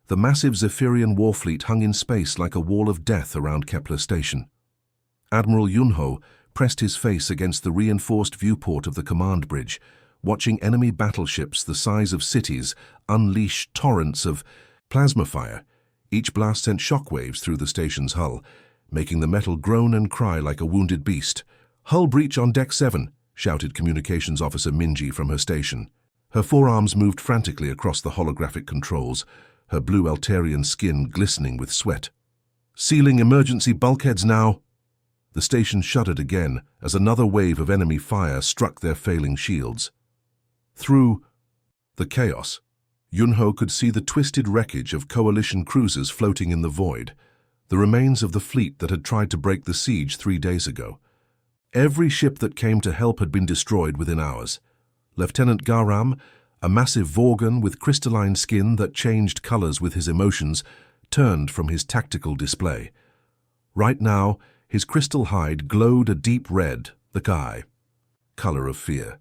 The massive Zephyrian war fleet hung in space like a wall of death around Kepler Station. Admiral Yunho pressed his face against the reinforced viewport of the command bridge, watching enemy battleships the size of cities unleash torrents of plasma fire. Each blast sent shockwaves through the station's hull, making the metal groan and cry like a wounded beast. "Hull breach on Deck 7, shouted Communications Officer Minji from her station. Her forearms moved frantically across the holographic controls, her blue Altarian skin glistening with sweat. "Sealing emergency bulkheads now." The station shuddered again as another wave of enemy fire struck their failing shields. Through the chaos, Yunho could see the twisted wreckage of Coalition cruisers floating in the void, the remains of the fleet that had tried to break the siege 3 days ago. Every ship that came to help had been destroyed within hours. Lieutenant Garam, a massive Vorgon with crystalline skin that changed colors with his emotions, turned from his tactical display. Right now, his crystal hide glowed a deep red, the eye, color of fear.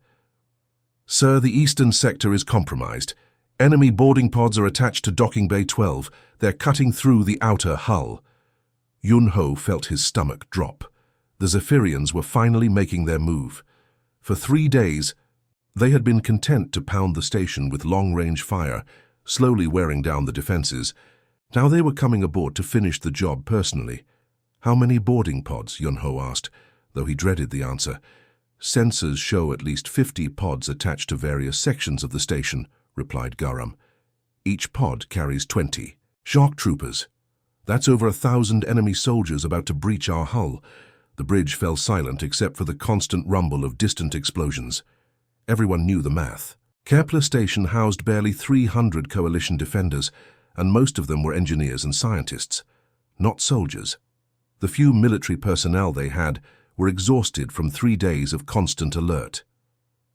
"Sir, the eastern sector is compromised. Enemy boarding pods are attached to Docking Bay 12. They're cutting through the outer hull." Yunho felt his stomach drop. The Zephyrians were finally making their move. For 3 days, they had been content to pound the station with long-range fire, slowly wearing down the defenses. Now they were coming aboard to finish the job personally. "How many boarding pods?" Yunho asked, though he dreaded the answer. "Sensors show at least 50 pods attached to various sections of the station," replied Garam. "Each pod carries 20. Shock troopers. That's over 1,000 enemy soldiers about to breach our hull." The bridge fell silent except for the constant rumble of distant explosions. Everyone knew the math. Kepler Station housed barely 300 Coalition defenders, and most of them were engineers and scientists, not soldiers. The few military personnel they had were exhausted from 3 days of constant alert.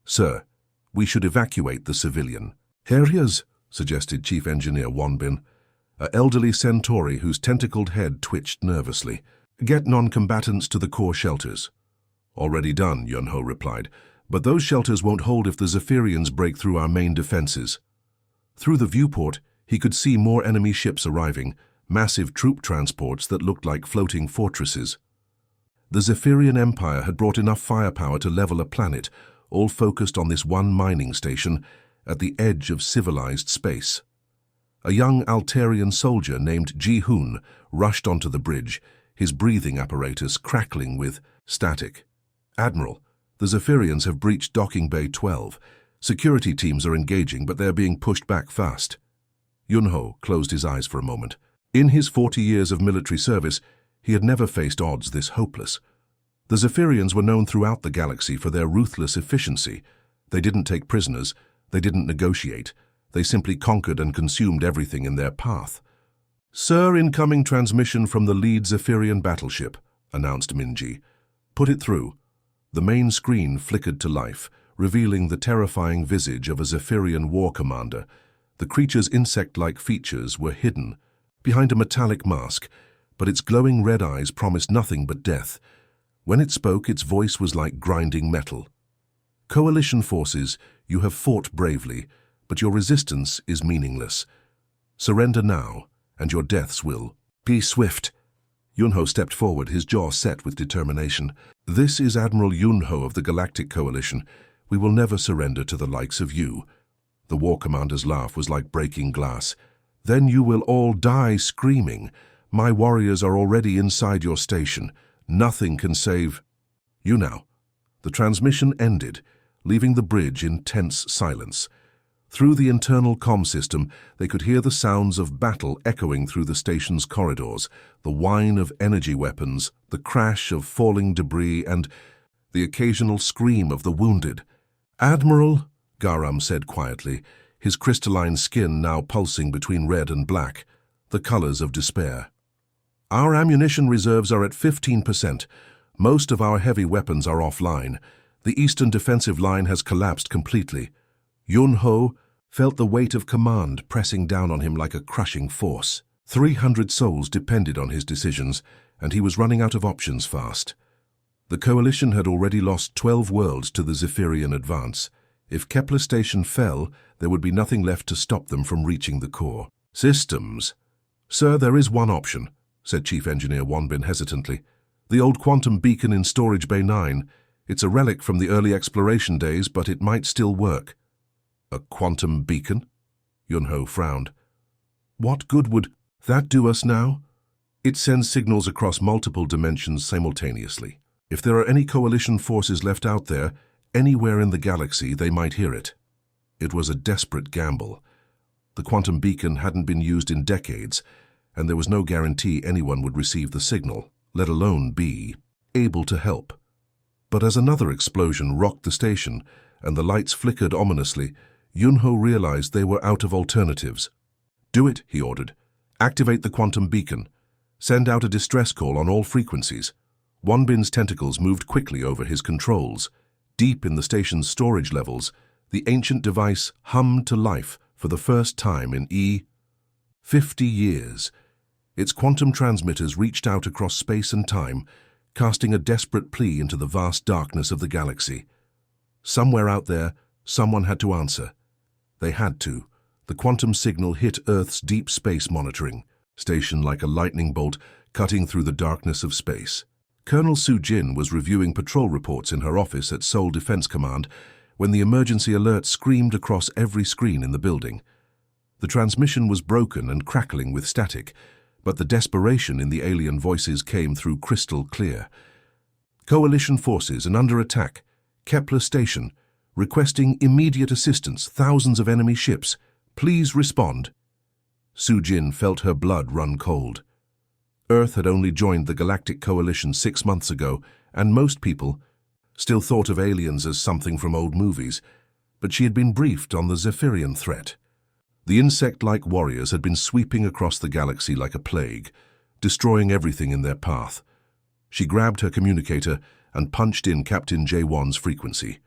"Sir, we should evacuate the civilian." "Harriers," suggested Chief Engineer Wanbin, an elderly centauri whose tentacled head twitched nervously. "Get non-combatants to the core shelters." "Already done," Yunho replied, "but those shelters won't hold if the Zephyrians break through our main defenses." Through the viewport, he could see more enemy ships arriving, massive troop transports that looked like floating fortresses. The Zephyrian Empire had brought enough firepower to level a planet, all focused on this one mining station at the edge of civilized space. A young Altarian soldier named Ji-Hoon rushed onto the bridge, his breathing apparatus crackling with static. "Admiral, the Zephyrians have breached Docking Bay 12. Security teams are engaging, but they're being pushed back fast." Yunho closed his eyes for a moment. In his 40 years of military service, he had never faced odds this hopeless. The Zephyrians were known throughout the galaxy for their ruthless efficiency. They didn't take prisoners, they didn't negotiate, they simply conquered and consumed everything in their path. "Sir, incoming transmission from the lead Zephyrian battleship," announced Minji. "Put it through." The main screen flickered to life, revealing the terrifying visage of a Zephyrian war commander. The creature's insect-like features were hidden behind a metallic mask, but its glowing red eyes promised nothing but death. When it spoke, its voice was like grinding metal. "Coalition forces, you have fought bravely, but your resistance is meaningless. Surrender now, and your deaths will be swift." Yunho stepped forward, his jaw set with determination. "This is Admiral Yunho of the Galactic Coalition. We will never surrender to the likes of you." The war commander's laugh was like breaking glass. "Then you will all die screaming. My warriors are already inside your station. Nothing can save you now." The transmission ended, leaving the bridge in tense silence. Through the internal comm system, they could hear the sounds of battle echoing through the station's corridors, the whine of energy weapons, the crash of falling debris, and the occasional scream of the wounded. "Admiral," Garam said quietly, his crystalline skin now pulsing between red and black, the colors of despair. "Our ammunition reserves are at 15%. Most of our heavy weapons are offline. The eastern defensive line has collapsed completely." Yunho felt the weight of command pressing down on him like a crushing force. 300 souls depended on his decisions, and he was running out of options fast. The Coalition had already lost 12 worlds to the Zephyrian advance. If Kepler Station fell, there would be nothing left to stop them from reaching the core. Systems. Sir, there is one option, said Chief Engineer Wanbin hesitantly. The old quantum beacon in Storage Bay 9. It's a relic from the early exploration days, but it might still work. A quantum beacon? Yunho frowned. What good would that do us now? It sends signals across multiple dimensions simultaneously. If there are any coalition forces left out there, anywhere in the galaxy, they might hear it. It was a desperate gamble. The quantum beacon hadn't been used in decades, and there was no guarantee anyone would receive the signal, let alone be able to help. But as another explosion rocked the station and the lights flickered ominously, Yunho realized they were out of alternatives. Do it, he ordered. Activate the quantum beacon. Send out a distress call on all frequencies. Wanbin's tentacles moved quickly over his controls. Deep in the station's storage levels, the ancient device hummed to life for the first time in 50 years. Its quantum transmitters reached out across space and time, casting a desperate plea into the vast darkness of the galaxy. Somewhere out there, someone had to answer. They had to. The quantum signal hit Earth's deep space monitoring station like a lightning bolt cutting through the darkness of space. Colonel Su Jin was reviewing patrol reports in her office at Seoul Defense Command when the emergency alert screamed across every screen in the building. The transmission was broken and crackling with static, but the desperation in the alien voices came through crystal clear. Coalition forces and under attack. Kepler Station. Requesting immediate assistance. Thousands of enemy ships. Please respond. Su Jin felt her blood run cold. Earth had only joined the Galactic Coalition 6 months ago, and most people still thought of aliens as something from old movies, but she had been briefed on the Zephyrian threat. The insect-like warriors had been sweeping across the galaxy like a plague, destroying everything in their path. She grabbed her communicator and punched in Captain Jaewon's frequency.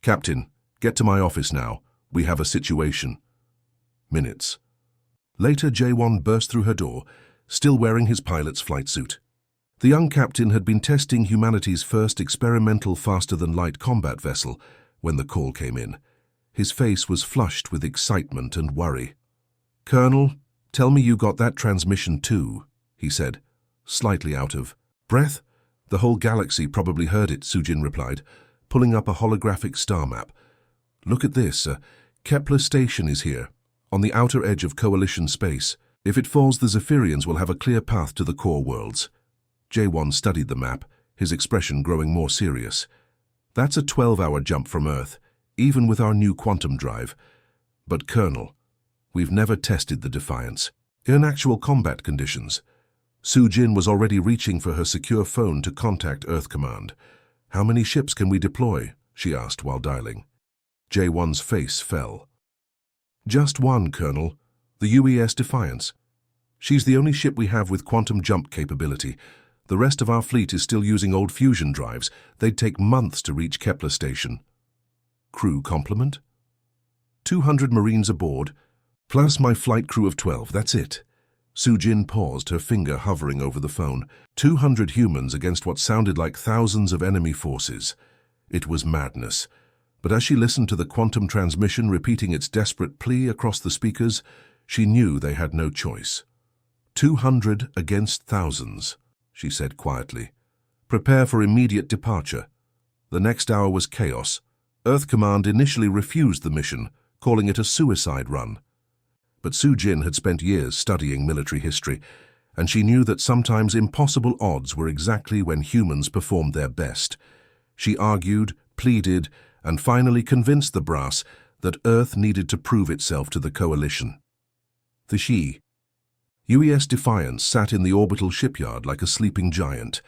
Captain, get to my office now. We have a situation. Minutes. Later, Jaewon burst through her door, still wearing his pilot's flight suit. The young captain had been testing humanity's first experimental faster-than-light combat vessel when the call came in. His face was flushed with excitement and worry. Colonel, tell me you got that transmission too, he said, slightly out of breath. The whole galaxy probably heard it, Sujin replied, pulling up a holographic star map. Look at this. Kepler Station is here, on the outer edge of Coalition space. If it falls, the Zephyrians will have a clear path to the core worlds. Jaewon studied the map, his expression growing more serious. That's a 12-hour jump from Earth, even with our new quantum drive. But Colonel, we've never tested the Defiance in actual combat conditions. Su Jin was already reaching for her secure phone to contact Earth Command. How many ships can we deploy? She asked while dialing. Jaewon's face fell. Just one, Colonel. The UES Defiance. She's the only ship we have with quantum jump capability. The rest of our fleet is still using old fusion drives. They'd take months to reach Kepler Station. Crew complement? 200 Marines aboard, plus my flight crew of 12, that's it. Su Jin paused, her finger hovering over the phone. 200 humans against what sounded like thousands of enemy forces. It was madness. But as she listened to the quantum transmission repeating its desperate plea across the speakers, she knew they had no choice. 200 against thousands, she said quietly. Prepare for immediate departure. The next hour was chaos. Earth Command initially refused the mission, calling it a suicide run. But Su Jin had spent years studying military history, and she knew that sometimes impossible odds were exactly when humans performed their best. She argued, pleaded, and finally convinced the brass that Earth needed to prove itself to the Coalition. The UES Defiance sat in the orbital shipyard like a sleeping giant.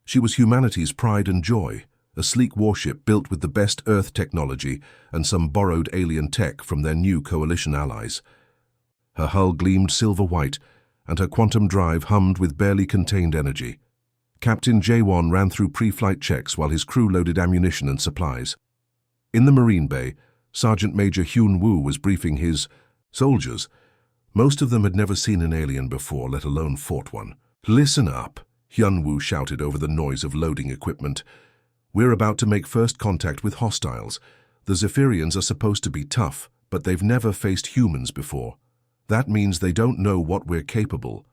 She was humanity's pride and joy, a sleek warship built with the best Earth technology and some borrowed alien tech from their new Coalition allies. Her hull gleamed silver-white, and her quantum drive hummed with barely contained energy. Captain Jaewon ran through pre-flight checks while his crew loaded ammunition and supplies. In the Marine Bay, Sergeant Major Hyun Woo was briefing his soldiers. Most of them had never seen an alien before, let alone fought one. Listen up, Hyun Woo shouted over the noise of loading equipment. We're about to make first contact with hostiles. The Zephyrians are supposed to be tough, but they've never faced humans before. That means they don't know what we're capable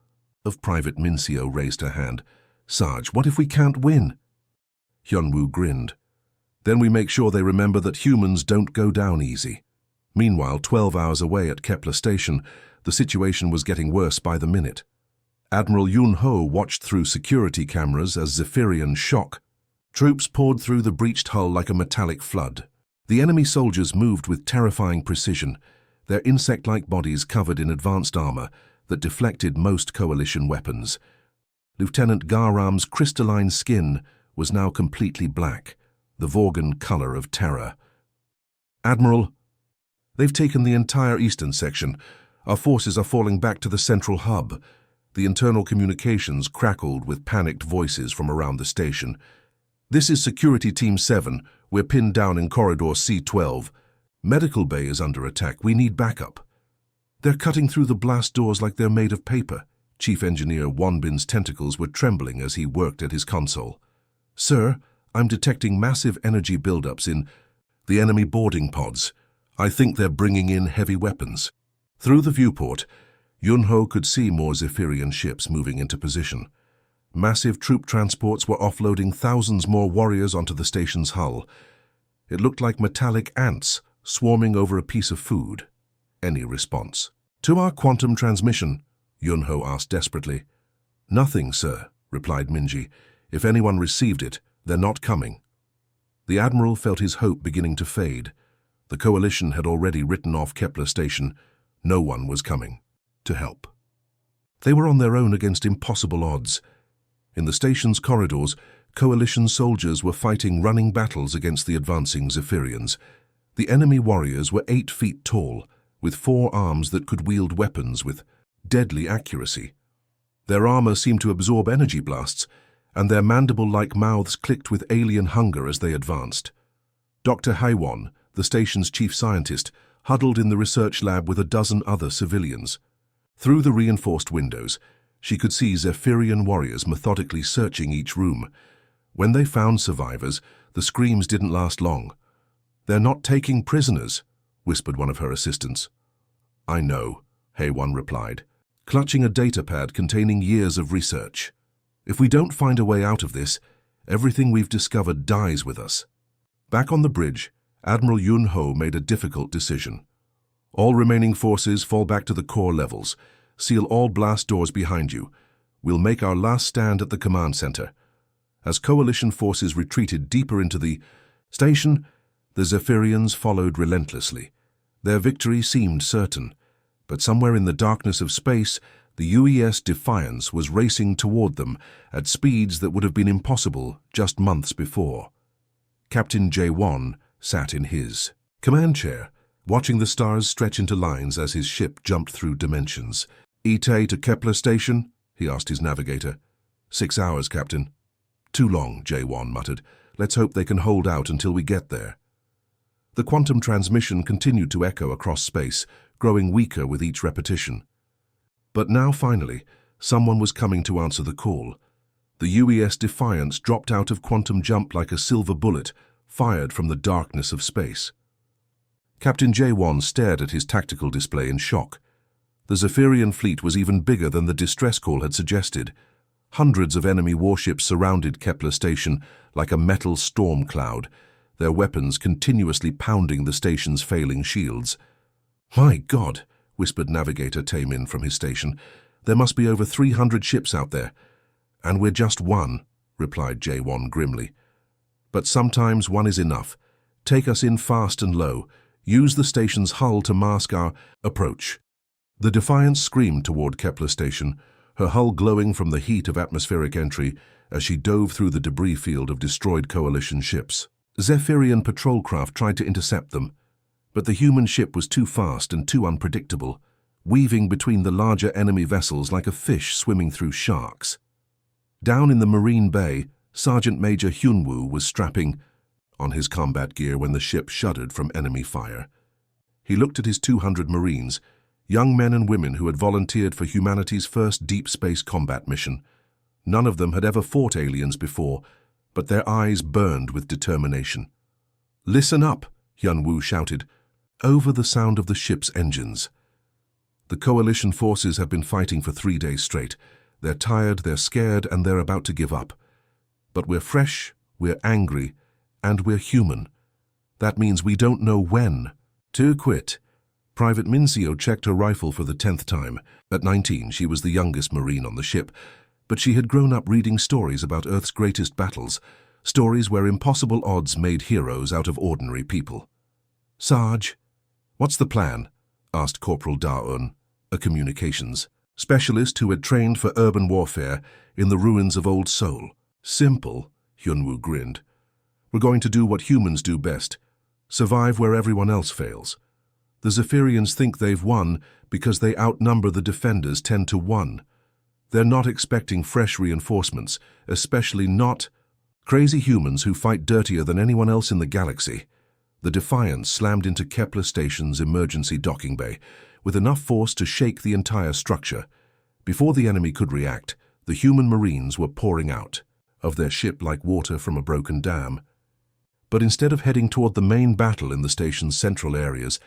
of. Private Mincio raised her hand. Sarge, what if we can't win? Hyunwoo grinned. Then we make sure they remember that humans don't go down easy. Meanwhile, 12 hours away at Kepler Station, the situation was getting worse by the minute. Admiral Yun-ho watched through security cameras as Zephyrian shock. Troops poured through the breached hull like a metallic flood. The enemy soldiers moved with terrifying precision, their insect-like bodies covered in advanced armor that deflected most coalition weapons. Lieutenant Garam's crystalline skin was now completely black, the Vorgan color of terror. Admiral, they've taken the entire eastern section. Our forces are falling back to the central hub. The internal communications crackled with panicked voices from around the station. This is Security Team 7. We're pinned down in Corridor C12. Medical Bay is under attack. We need backup. They're cutting through the blast doors like they're made of paper. Chief Engineer Wanbin's tentacles were trembling as he worked at his console. Sir, I'm detecting massive energy buildups in the enemy boarding pods. I think they're bringing in heavy weapons. Through the viewport, Yun-ho could see more Zephyrian ships moving into position. Massive troop transports were offloading thousands more warriors onto the station's hull. It looked like metallic ants swarming over a piece of food. Any response? To our quantum transmission, Yun-ho asked desperately. Nothing, sir, replied Minji. If anyone received it, they're not coming. The Admiral felt his hope beginning to fade. The Coalition had already written off Kepler Station. No one was coming to help. They were on their own against impossible odds. In the station's corridors, Coalition soldiers were fighting running battles against the advancing Zephyrians. The enemy warriors were 8 feet tall, with 4 arms that could wield weapons with deadly accuracy. Their armor seemed to absorb energy blasts, and their mandible-like mouths clicked with alien hunger as they advanced. Dr. Haiwon, the station's chief scientist, huddled in the research lab with a dozen other civilians. Through the reinforced windows, she could see Zephyrian warriors methodically searching each room. When they found survivors, the screams didn't last long. They're not taking prisoners, whispered one of her assistants. I know, Haiwon replied, clutching a datapad containing years of research. If we don't find a way out of this, everything we've discovered dies with us. Back on the bridge, Admiral Yun-ho made a difficult decision. All remaining forces fall back to the core levels. Seal all blast doors behind you. We'll make our last stand at the command center. As Coalition forces retreated deeper into the station, the Zephyrians followed relentlessly. Their victory seemed certain, but somewhere in the darkness of space, the UES Defiance was racing toward them at speeds that would have been impossible just months before. Captain Jae-won sat in his command chair, watching the stars stretch into lines as his ship jumped through dimensions. Ite to Kepler Station? He asked his navigator. 6 hours, Captain. Too long, Jae-won muttered. Let's hope they can hold out until we get there. The quantum transmission continued to echo across space, growing weaker with each repetition. But now, finally, someone was coming to answer the call. The UES Defiance dropped out of quantum jump like a silver bullet, fired from the darkness of space. Captain Jae-won stared at his tactical display in shock. The Zephyrian fleet was even bigger than the distress call had suggested. Hundreds of enemy warships surrounded Kepler Station like a metal storm cloud, their weapons continuously pounding the station's failing shields. My God, whispered Navigator Taemin from his station. There must be over 300 ships out there. And we're just one, replied Jae-won grimly. But sometimes one is enough. Take us in fast and low. Use the station's hull to mask our approach. The Defiance screamed toward Kepler Station, her hull glowing from the heat of atmospheric entry as she dove through the debris field of destroyed Coalition ships. Zephyrian patrol craft tried to intercept them, but the human ship was too fast and too unpredictable, weaving between the larger enemy vessels like a fish swimming through sharks. Down in the Marine Bay, Sergeant Major Hyunwoo was strapping on his combat gear when the ship shuddered from enemy fire. He looked at his 200 Marines, young men and women who had volunteered for humanity's first deep space combat mission. None of them had ever fought aliens before, but their eyes burned with determination. Listen up, Hyunwoo shouted, over the sound of the ship's engines. The coalition forces have been fighting for 3 days straight. They're tired, they're scared, and they're about to give up. But we're fresh, we're angry, and we're human. That means we don't know when to quit. Private Mincio checked her rifle for the 10th time. At 19, she was the youngest Marine on the ship, but she had grown up reading stories about Earth's greatest battles, stories where impossible odds made heroes out of ordinary people. "Sarge, what's the plan?" asked Corporal Da-Un, a communications specialist who had trained for urban warfare in the ruins of Old Seoul. "Simple," Hyunwoo grinned. "We're going to do what humans do best, survive where everyone else fails. The Zephyrians think they've won because they outnumber the defenders 10 to 1. They're not expecting fresh reinforcements, especially not crazy humans who fight dirtier than anyone else in the galaxy." The Defiance slammed into Kepler Station's emergency docking bay, with enough force to shake the entire structure. Before the enemy could react, the human Marines were pouring out of their ship like water from a broken dam. But instead of heading toward the main battle in the station's central areas,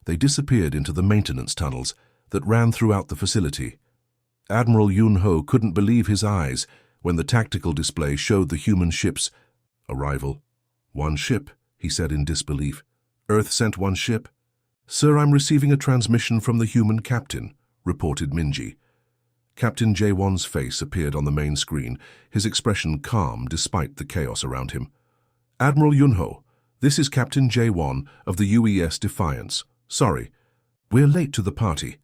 they disappeared into the maintenance tunnels that ran throughout the facility. Admiral Yun-ho couldn't believe his eyes when the tactical display showed the human ship's arrival. "One ship," he said in disbelief. "Earth sent one ship?" "Sir, I'm receiving a transmission from the human captain," reported Minji. Captain Jae-won's face appeared on the main screen, his expression calm despite the chaos around him. "Admiral Yun-ho, this is Captain Jae-won of the UES Defiance. Sorry, we're late to the party.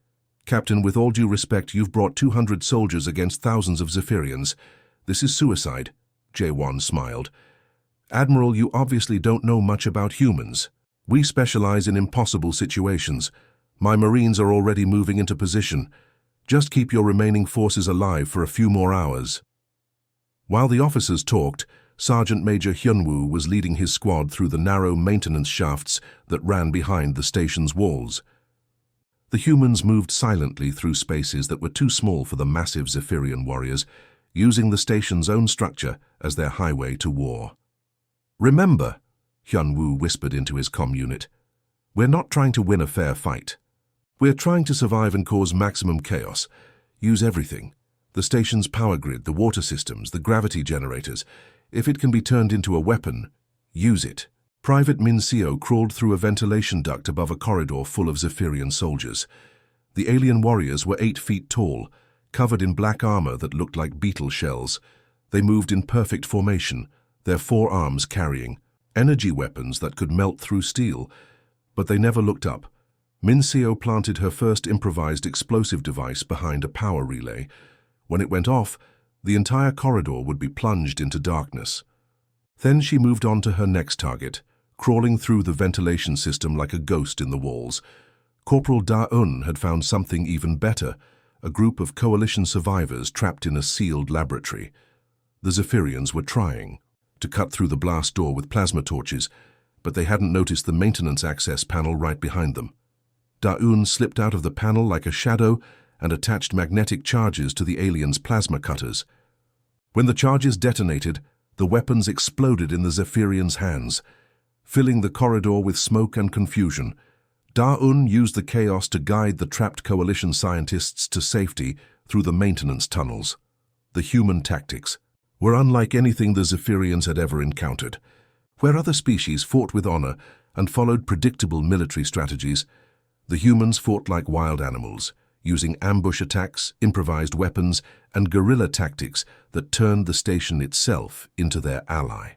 Captain, with all due respect, you've brought 200 soldiers against thousands of Zephyrians. This is suicide," Jae-won smiled. "Admiral, you obviously don't know much about humans. We specialize in impossible situations. My Marines are already moving into position. Just keep your remaining forces alive for a few more hours." While the officers talked, Sergeant Major Hyunwoo was leading his squad through the narrow maintenance shafts that ran behind the station's walls. The humans moved silently through spaces that were too small for the massive Zephyrian warriors, using the station's own structure as their highway to war. "Remember," Hyunwoo whispered into his comm unit, "we're not trying to win a fair fight. We're trying to survive and cause maximum chaos. Use everything. The station's power grid, the water systems, the gravity generators. If it can be turned into a weapon, use it." Private Mincio crawled through a ventilation duct above a corridor full of Zephyrian soldiers. The alien warriors were 8 feet tall, covered in black armor that looked like beetle shells. They moved in perfect formation, their 4 arms carrying energy weapons that could melt through steel. But they never looked up. Mincio planted her first improvised explosive device behind a power relay. When it went off, the entire corridor would be plunged into darkness. Then she moved on to her next target, crawling through the ventilation system like a ghost in the walls. Corporal Da-Un had found something even better, a group of coalition survivors trapped in a sealed laboratory. The Zephyrians were trying to cut through the blast door with plasma torches, but they hadn't noticed the maintenance access panel right behind them. Da-Un slipped out of the panel like a shadow and attached magnetic charges to the aliens' plasma cutters. When the charges detonated, the weapons exploded in the Zephyrians' hands, filling the corridor with smoke and confusion. Da-Un used the chaos to guide the trapped coalition scientists to safety through the maintenance tunnels. The human tactics were unlike anything the Zephyrians had ever encountered. Where other species fought with honor and followed predictable military strategies, the humans fought like wild animals, using ambush attacks, improvised weapons, and guerrilla tactics that turned the station itself into their ally.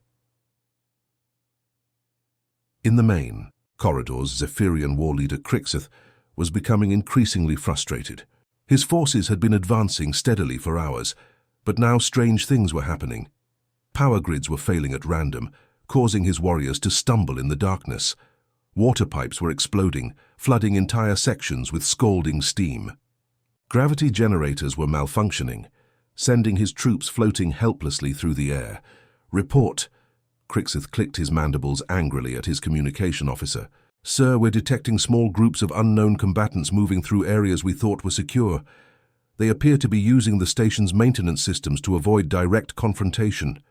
In the main corridors, Zephyrian war leader Crixeth was becoming increasingly frustrated. His forces had been advancing steadily for hours, but now strange things were happening. Power grids were failing at random, causing his warriors to stumble in the darkness. Water pipes were exploding, flooding entire sections with scalding steam. Gravity generators were malfunctioning, sending his troops floating helplessly through the air. "Report." Crixeth clicked his mandibles angrily at his communication officer. "Sir, we're detecting small groups of unknown combatants moving through areas we thought were secure. They appear to be using the station's maintenance systems to avoid direct confrontation."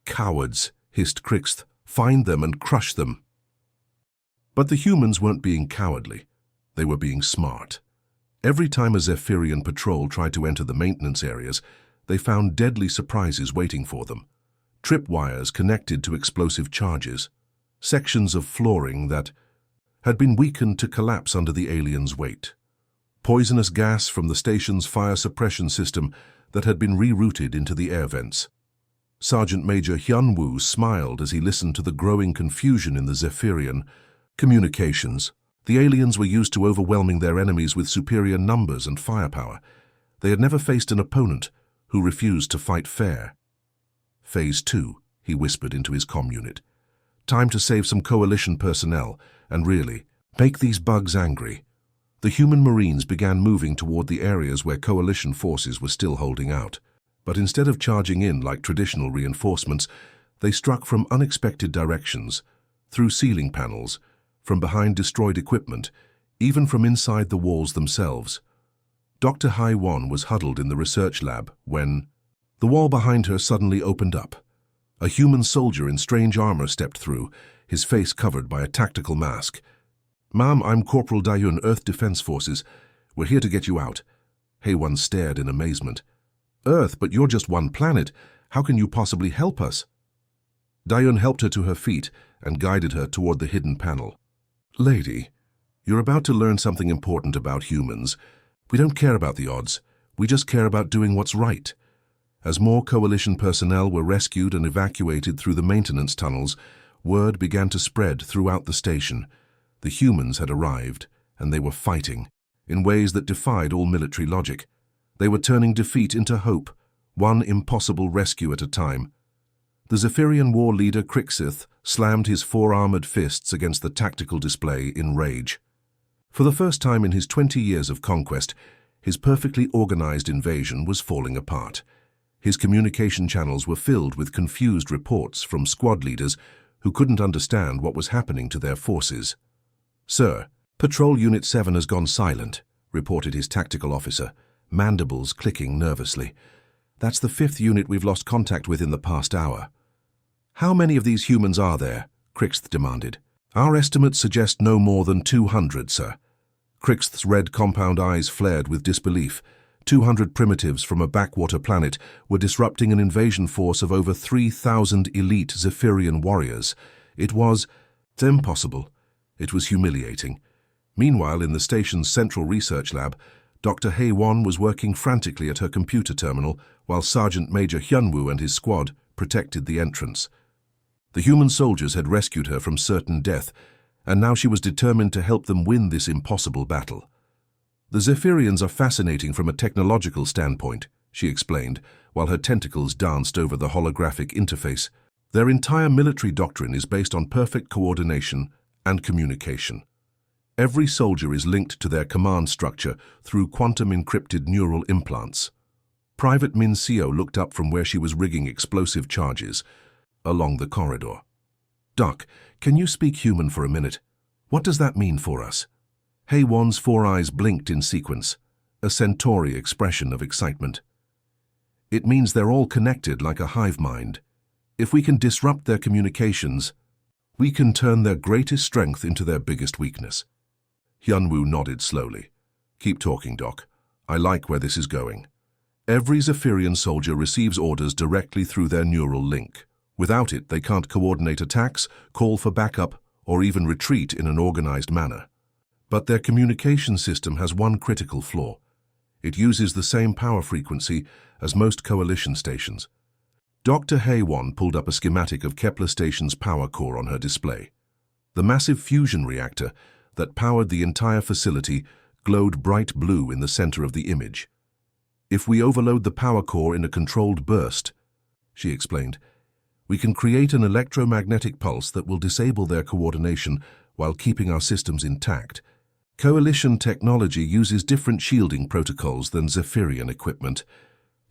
"Cowards," hissed Crixeth. "Find them and crush them." But the humans weren't being cowardly. They were being smart. Every time a Zephyrian patrol tried to enter the maintenance areas, they found deadly surprises waiting for them. Tripwires connected to explosive charges, sections of flooring that had been weakened to collapse under the aliens' weight, poisonous gas from the station's fire suppression system that had been rerouted into the air vents. Sergeant Major Hyunwoo smiled as he listened to the growing confusion in the Zephyrian communications. The aliens were used to overwhelming their enemies with superior numbers and firepower. They had never faced an opponent who refused to fight fair. Phase 2, he whispered into his comm unit. Time to save some coalition personnel and really make these bugs angry. The human Marines began moving toward the areas where coalition forces were still holding out. But instead of charging in like traditional reinforcements, they struck from unexpected directions, through ceiling panels, from behind destroyed equipment, even from inside the walls themselves. Dr. Hai-Won was huddled in the research lab when the wall behind her suddenly opened up. A human soldier in strange armor stepped through, his face covered by a tactical mask. "Ma'am, I'm Corporal Dayun, Earth Defense Forces. We're here to get you out." Hai-Won stared in amazement. "Earth, but you're just one planet. How can you possibly help us?" Dayun helped her to her feet and guided her toward the hidden panel. "Lady, you're about to learn something important about humans. We don't care about the odds. We just care about doing what's right." As more coalition personnel were rescued and evacuated through the maintenance tunnels, word began to spread throughout the station. The humans had arrived, and they were fighting, in ways that defied all military logic. They were turning defeat into hope, one impossible rescue at a time. The Zephyrian war leader Crixith slammed his four-armored fists against the tactical display in rage. For the first time in his 20 years of conquest, his perfectly organized invasion was falling apart. His communication channels were filled with confused reports from squad leaders who couldn't understand what was happening to their forces. "Sir, Patrol Unit 7 has gone silent," reported his tactical officer, mandibles clicking nervously. "That's the 5th unit we've lost contact with in the past hour." "How many of these humans are there?" Crixth demanded. "Our estimates suggest no more than 200, sir." Crixth's red compound eyes flared with disbelief. 200 primitives from a backwater planet were disrupting an invasion force of over 3,000 elite Zephyrian warriors. It was impossible. It was humiliating. Meanwhile, in the station's central research lab, Dr. Hai-Won was working frantically at her computer terminal while Sergeant Major Hyunwoo and his squad protected the entrance. The human soldiers had rescued her from certain death, and now she was determined to help them win this impossible battle. "The Zephyrians are fascinating from a technological standpoint," she explained, while her tentacles danced over the holographic interface. "Their entire military doctrine is based on perfect coordination and communication. Every soldier is linked to their command structure through quantum-encrypted neural implants." Private Min Seo looked up from where she was rigging explosive charges along the corridor. "Doc, can you speak human for a minute? What does that mean for us?" Hai-Won's four eyes blinked in sequence, a Centauri expression of excitement. "It means they're all connected like a hive mind. If we can disrupt their communications, we can turn their greatest strength into their biggest weakness." Hyunwoo nodded slowly. "Keep talking, Doc. I like where this is going. Every Zephyrian soldier receives orders directly through their neural link. Without it, they can't coordinate attacks, call for backup, or even retreat in an organized manner. But their communication system has one critical flaw. It uses the same power frequency as most coalition stations." Dr. Hai-Won pulled up a schematic of Kepler Station's power core on her display. The massive fusion reactor that powered the entire facility glowed bright blue in the center of the image. "If we overload the power core in a controlled burst," she explained, "we can create an electromagnetic pulse that will disable their coordination while keeping our systems intact. Coalition technology uses different shielding protocols than Zephyrian equipment."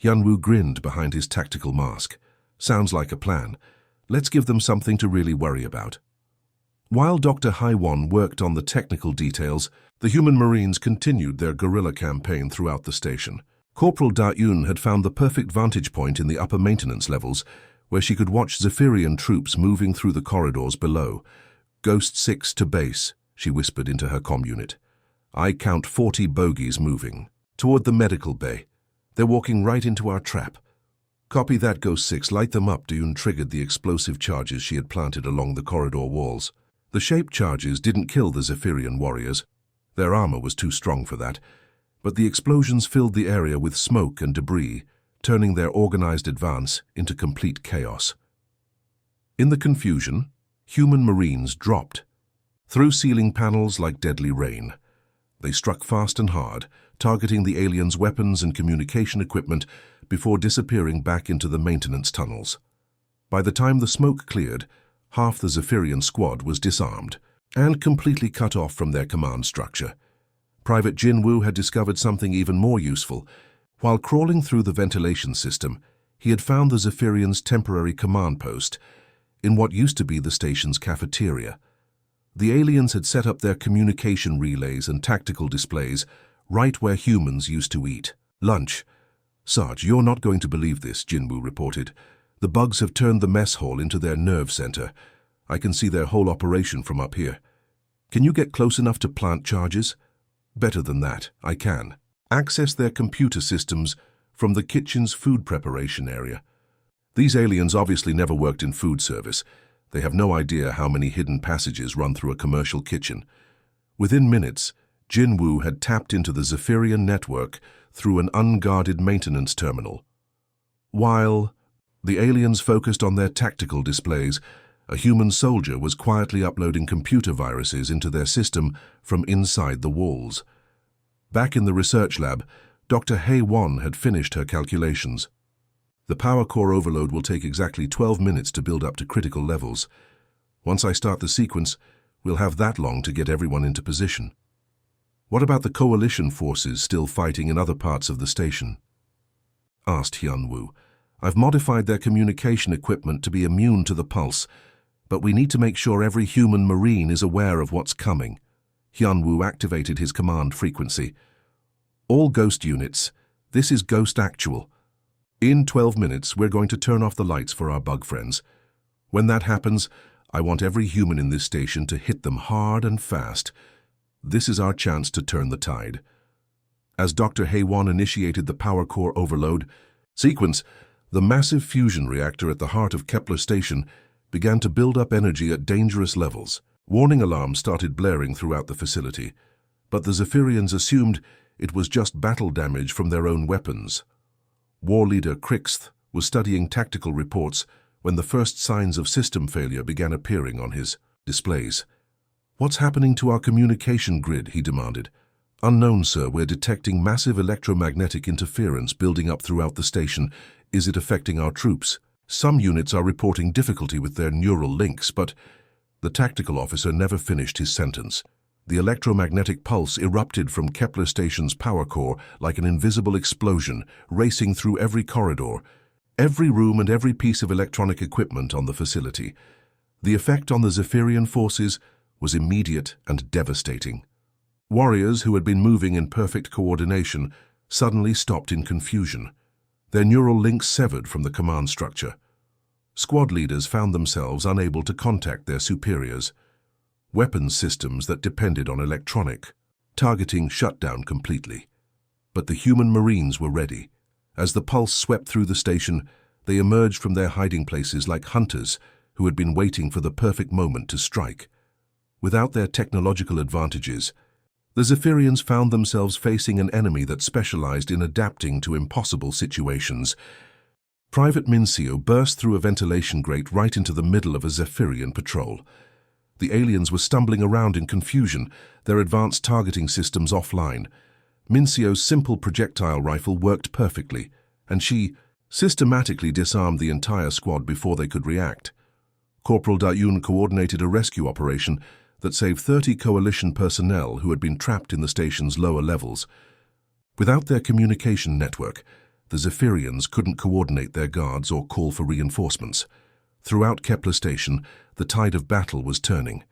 Hyunwoo grinned behind his tactical mask. "Sounds like a plan. Let's give them something to really worry about." While Dr. Hai-Won worked on the technical details, the human Marines continued their guerrilla campaign throughout the station. Corporal Da-Eun had found the perfect vantage point in the upper maintenance levels, where she could watch Zephyrian troops moving through the corridors below. "Ghost 6 to base," she whispered into her comm unit. I count 40 bogies moving. Toward the medical bay. They're walking right into our trap. Copy that, Ghost 6. Light them up. Dune triggered the explosive charges she had planted along the corridor walls. The shape charges didn't kill the Zephyrian warriors. Their armor was too strong for that. But the explosions filled the area with smoke and debris, turning their organized advance into complete chaos. In the confusion, human marines dropped. Through ceiling panels like deadly rain. They struck fast and hard, targeting the aliens' weapons and communication equipment before disappearing back into the maintenance tunnels. By the time the smoke cleared, half the Zephyrian squad was disarmed and completely cut off from their command structure. Private Jinwoo had discovered something even more useful. While crawling through the ventilation system, he had found the Zephyrians' temporary command post in what used to be the station's cafeteria. The aliens had set up their communication relays and tactical displays right where humans used to eat lunch. Sarge, you're not going to believe this, Jinwoo reported. The bugs have turned the mess hall into their nerve center. I can see their whole operation from up here. Can you get close enough to plant charges? Better than that, I can. Access their computer systems from the kitchen's food preparation area. These aliens obviously never worked in food service. They have no idea how many hidden passages run through a commercial kitchen. Within minutes, Jinwoo had tapped into the Zephyrian network through an unguarded maintenance terminal. While the aliens focused on their tactical displays, a human soldier was quietly uploading computer viruses into their system from inside the walls. Back in the research lab, Dr. Hae-won had finished her calculations. The power core overload will take exactly 12 minutes to build up to critical levels. Once I start the sequence, we'll have that long to get everyone into position. What about the coalition forces still fighting in other parts of the station? Asked Hyun-woo. I've modified their communication equipment to be immune to the pulse, but we need to make sure every human marine is aware of what's coming. Hyun-woo activated his command frequency. All Ghost units, this is Ghost Actual. In 12 minutes, we're going to turn off the lights for our bug friends. When that happens, I want every human in this station to hit them hard and fast. This is our chance to turn the tide. As Dr. Hae-won initiated the power core overload sequence, the massive fusion reactor at the heart of Kepler Station began to build up energy at dangerous levels. Warning alarms started blaring throughout the facility, but the Zephyrians assumed it was just battle damage from their own weapons. War leader Krixth was studying tactical reports when the first signs of system failure began appearing on his displays. What's happening to our communication grid, he demanded. Unknown, sir, we're detecting massive electromagnetic interference building up throughout the station. Is it affecting our troops? Some units are reporting difficulty with their neural links, but the tactical officer never finished his sentence. The electromagnetic pulse erupted from Kepler Station's power core like an invisible explosion, racing through every corridor, every room and every piece of electronic equipment on the facility. The effect on the Zephyrian forces was immediate and devastating. Warriors who had been moving in perfect coordination suddenly stopped in confusion, their neural links severed from the command structure. Squad leaders found themselves unable to contact their superiors. Weapons systems that depended on electronic targeting shut down completely. But the human marines were ready. As the pulse swept through the station, they emerged from their hiding places like hunters who had been waiting for the perfect moment to strike. Without their technological advantages, the Zephyrians found themselves facing an enemy that specialized in adapting to impossible situations. Private Minseo burst through a ventilation grate right into the middle of a Zephyrian patrol. The aliens were stumbling around in confusion, their advanced targeting systems offline. Minseo's simple projectile rifle worked perfectly, and she systematically disarmed the entire squad before they could react. Corporal Dayun coordinated a rescue operation that saved 30 coalition personnel who had been trapped in the station's lower levels. Without their communication network, the Zephyrians couldn't coordinate their guards or call for reinforcements. Throughout Kepler Station, the tide of battle was turning.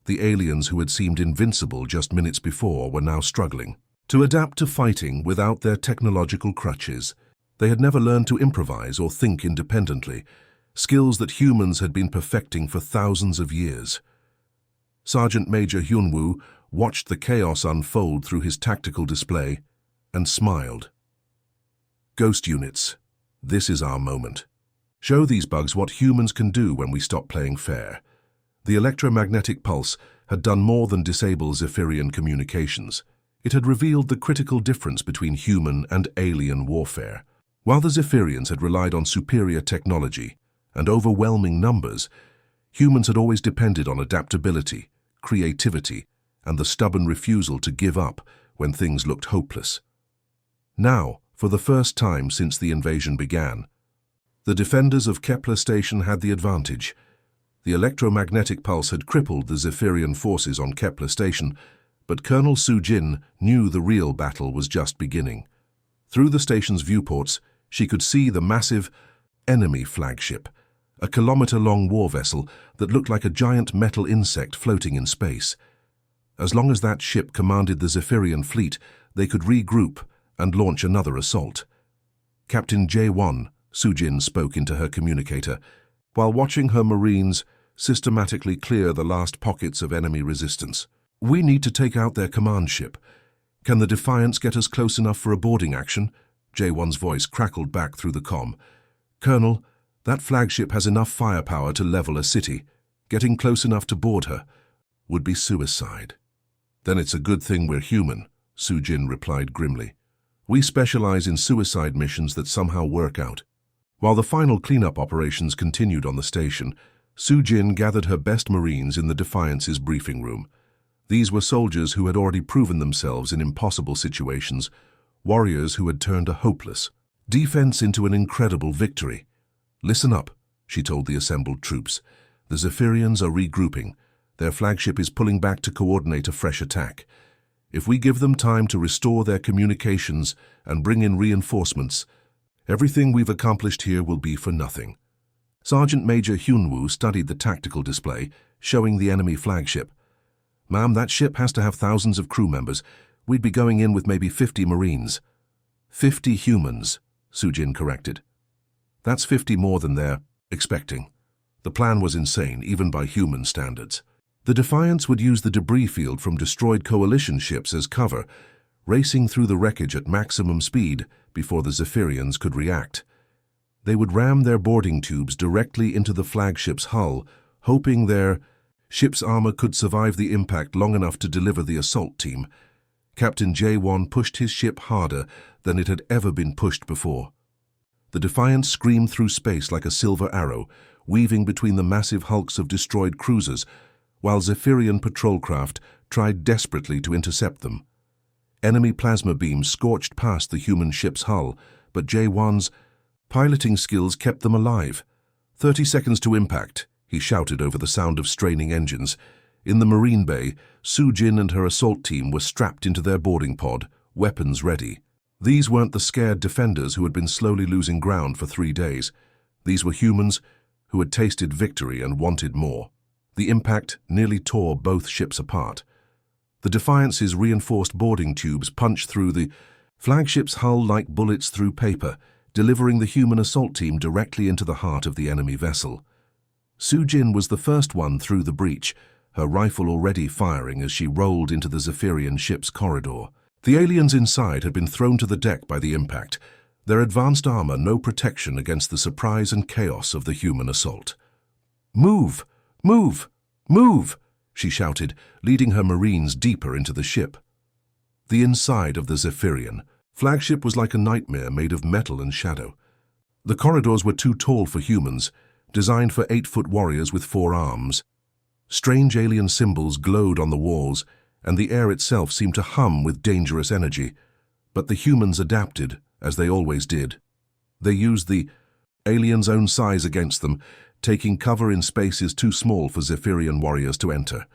The aliens who had seemed invincible just minutes before were now struggling to adapt to fighting without their technological crutches. They had never learned to improvise or think independently, skills that humans had been perfecting for thousands of years. Sergeant Major Hyun-woo watched the chaos unfold through his tactical display and smiled. Ghost units, this is our moment. Show these bugs what humans can do when we stop playing fair. The electromagnetic pulse had done more than disable Zephyrian communications. It had revealed the critical difference between human and alien warfare. While the Zephyrians had relied on superior technology and overwhelming numbers, humans had always depended on adaptability, creativity, and the stubborn refusal to give up when things looked hopeless. Now, for the first time since the invasion began, the defenders of Kepler Station had the advantage. The electromagnetic pulse had crippled the Zephyrian forces on Kepler Station, but Colonel Su-Jin knew the real battle was just beginning. Through the station's viewports, she could see the massive enemy flagship, a kilometer-long war vessel that looked like a giant metal insect floating in space. As long as that ship commanded the Zephyrian fleet, they could regroup and launch another assault. Captain J1, Su-Jin spoke into her communicator, while watching her Marines systematically clear the last pockets of enemy resistance. We need to take out their command ship. Can the Defiance get us close enough for a boarding action? J1's voice crackled back through the comm. Colonel, that flagship has enough firepower to level a city. Getting close enough to board her would be suicide. Then it's a good thing we're human, Su-Jin replied grimly. We specialize in suicide missions that somehow work out. While the final cleanup operations continued on the station, Su-Jin gathered her best Marines in the Defiance's briefing room. These were soldiers who had already proven themselves in impossible situations, warriors who had turned a hopeless defense into an incredible victory. Listen up, she told the assembled troops. The Zephyrians are regrouping. Their flagship is pulling back to coordinate a fresh attack. If we give them time to restore their communications and bring in reinforcements, everything we've accomplished here will be for nothing. Sergeant Major Hyunwoo studied the tactical display, showing the enemy flagship. Ma'am, that ship has to have thousands of crew members. We'd be going in with maybe 50 Marines. 50 humans, Su-Jin corrected. That's 50 more than they're expecting. The plan was insane, even by human standards. The Defiance would use the debris field from destroyed coalition ships as cover, racing through the wreckage at maximum speed before the Zephyrians could react. They would ram their boarding tubes directly into the flagship's hull, hoping their ship's armor could survive the impact long enough to deliver the assault team. Captain J1 pushed his ship harder than it had ever been pushed before. The Defiance screamed through space like a silver arrow, weaving between the massive hulks of destroyed cruisers, while Zephyrian patrol craft tried desperately to intercept them. Enemy plasma beams scorched past the human ship's hull, but J1's piloting skills kept them alive. 30 seconds to impact, he shouted over the sound of straining engines. In the Marine Bay, Su-Jin and her assault team were strapped into their boarding pod, weapons ready. These weren't the scared defenders who had been slowly losing ground for 3 days. These were humans who had tasted victory and wanted more. The impact nearly tore both ships apart. The Defiance's reinforced boarding tubes punched through the flagship's hull like bullets through paper, delivering the human assault team directly into the heart of the enemy vessel. Su-Jin was the first one through the breach, her rifle already firing as she rolled into the Zephyrian ship's corridor. The aliens inside had been thrown to the deck by the impact, their advanced armor no protection against the surprise and chaos of the human assault. "Move! Move! Move!" she shouted, leading her Marines deeper into the ship. The inside of the Zephyrian flagship was like a nightmare made of metal and shadow. The corridors were too tall for humans, designed for 8-foot warriors with 4 arms. Strange alien symbols glowed on the walls, and the air itself seemed to hum with dangerous energy. But the humans adapted, as they always did. They used the aliens' own size against them, taking cover in spaces too small for Zephyrian warriors to enter.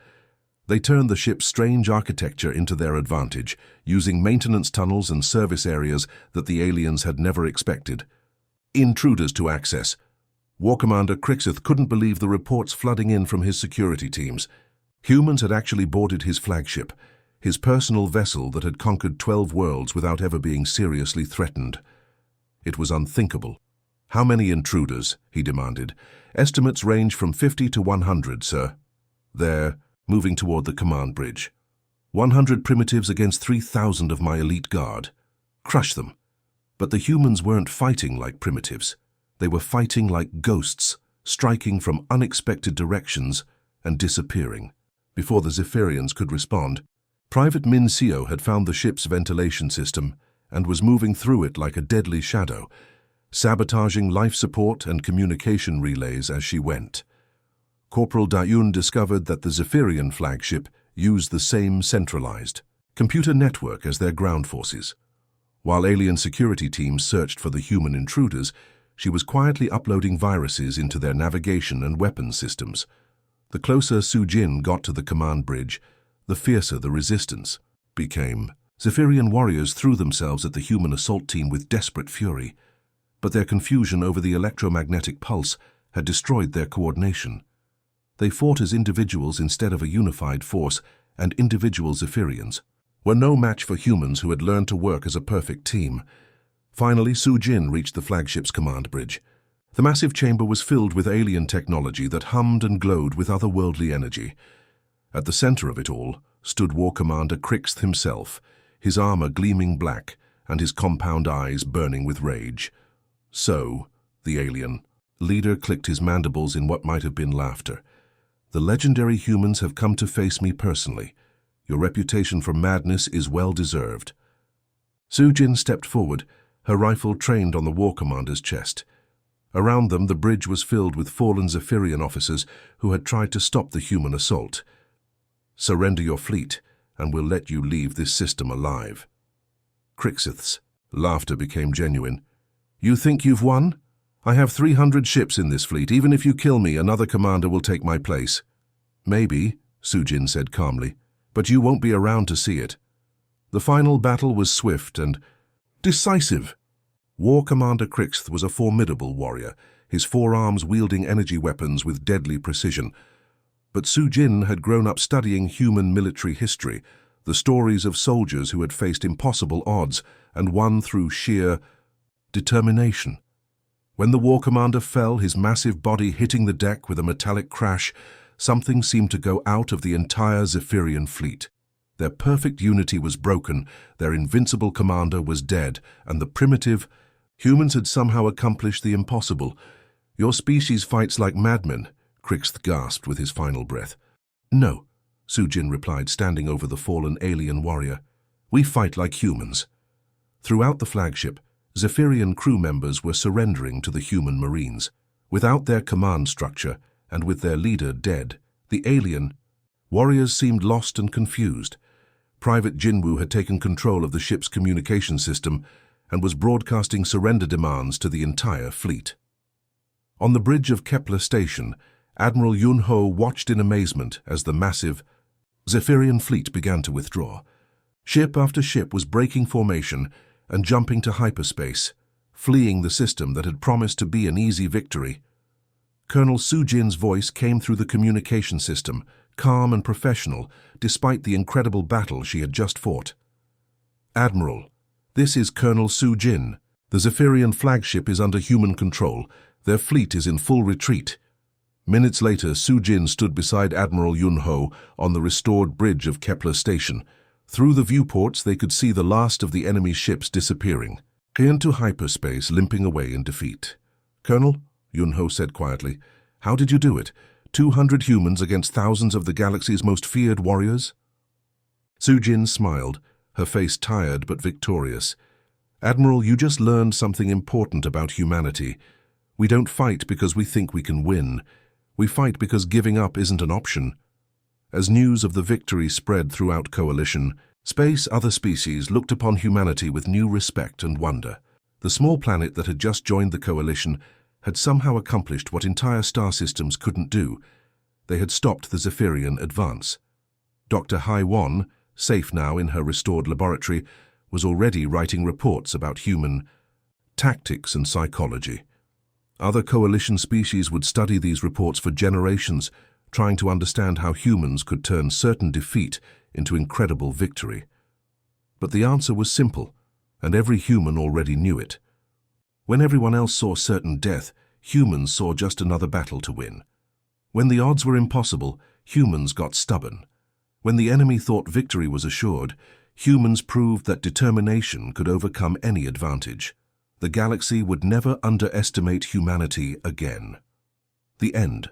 They turned the ship's strange architecture into their advantage, using maintenance tunnels and service areas that the aliens had never expected. Intruders to access. War Commander Crixeth couldn't believe the reports flooding in from his security teams. Humans had actually boarded his flagship, his personal vessel that had conquered 12 worlds without ever being seriously threatened. It was unthinkable. "How many intruders?" he demanded. "Estimates range from 50 to 100, sir." "They're moving toward the command bridge." 100 primitives against 3,000 of my elite guard. Crush them. But the humans weren't fighting like primitives. They were fighting like ghosts, striking from unexpected directions and disappearing. Before the Zephyrians could respond, Private Min Seo had found the ship's ventilation system and was moving through it like a deadly shadow, sabotaging life support and communication relays as she went. Corporal Dayun discovered that the Zephyrian flagship used the same centralized computer network as their ground forces. While alien security teams searched for the human intruders, she was quietly uploading viruses into their navigation and weapons systems. The closer Su Jin got to the command bridge, the fiercer the resistance became. Zephyrian warriors threw themselves at the human assault team with desperate fury, but their confusion over the electromagnetic pulse had destroyed their coordination. They fought as individuals instead of a unified force, and individual Zephyrians were no match for humans who had learned to work as a perfect team. Finally, Su Jin reached the flagship's command bridge. The massive chamber was filled with alien technology that hummed and glowed with otherworldly energy. At the center of it all stood War Commander Krixth himself, his armor gleaming black and his compound eyes burning with rage. So, the alien leader clicked his mandibles in what might have been laughter. The legendary humans have come to face me personally. Your reputation for madness is well deserved. Su Jin stepped forward, her rifle trained on the War Commander's chest. Around them, the bridge was filled with fallen Zephyrian officers who had tried to stop the human assault. Surrender your fleet, and we'll let you leave this system alive. Krixith's laughter became genuine. You think you've won? I have 300 ships in this fleet. Even if you kill me, another commander will take my place. Maybe, Su Jin said calmly, but you won't be around to see it. The final battle was swift and decisive. War Commander Krixth was a formidable warrior, his forearms wielding energy weapons with deadly precision. But Su Jin had grown up studying human military history, the stories of soldiers who had faced impossible odds and won through sheer determination. When the War Commander fell, his massive body hitting the deck with a metallic crash, something seemed to go out of the entire Zephyrian fleet. Their perfect unity was broken, their invincible commander was dead, and the primitive humans had somehow accomplished the impossible. Your species fights like madmen, Krixth gasped with his final breath. No, Su Jin replied, standing over the fallen alien warrior. We fight like humans. Throughout the flagship, Zephyrian crew members were surrendering to the human marines. Without their command structure, and with their leader dead, the alien warriors seemed lost and confused. Private Jinwoo had taken control of the ship's communication system and was broadcasting surrender demands to the entire fleet. On the bridge of Kepler Station, Admiral Yunho watched in amazement as the massive Zephyrian fleet began to withdraw. Ship after ship was breaking formation and jumping to hyperspace, fleeing the system that had promised to be an easy victory. Colonel Su Jin's voice came through the communication system, calm and professional, despite the incredible battle she had just fought. Admiral, this is Colonel Su Jin. The Zephyrian flagship is under human control. Their fleet is in full retreat. Minutes later, Su Jin stood beside Admiral Yunho on the restored bridge of Kepler Station. Through the viewports, they could see the last of the enemy ships disappearing, into hyperspace, limping away in defeat. Colonel, Yunho said quietly, how did you do it? 200 humans against thousands of the galaxy's most feared warriors? Su Jin smiled, her face tired but victorious. Admiral, you just learned something important about humanity. We don't fight because we think we can win. We fight because giving up isn't an option. As news of the victory spread throughout Coalition, other species looked upon humanity with new respect and wonder. The small planet that had just joined the Coalition had somehow accomplished what entire star systems couldn't do. They had stopped the Zephyrian advance. Dr. Hai Wan, safe now in her restored laboratory, was already writing reports about human tactics and psychology. Other Coalition species would study these reports for generations, trying to understand how humans could turn certain defeat into incredible victory. But the answer was simple, and every human already knew it. When everyone else saw certain death, humans saw just another battle to win. When the odds were impossible, humans got stubborn. When the enemy thought victory was assured, humans proved that determination could overcome any advantage. The galaxy would never underestimate humanity again. The end.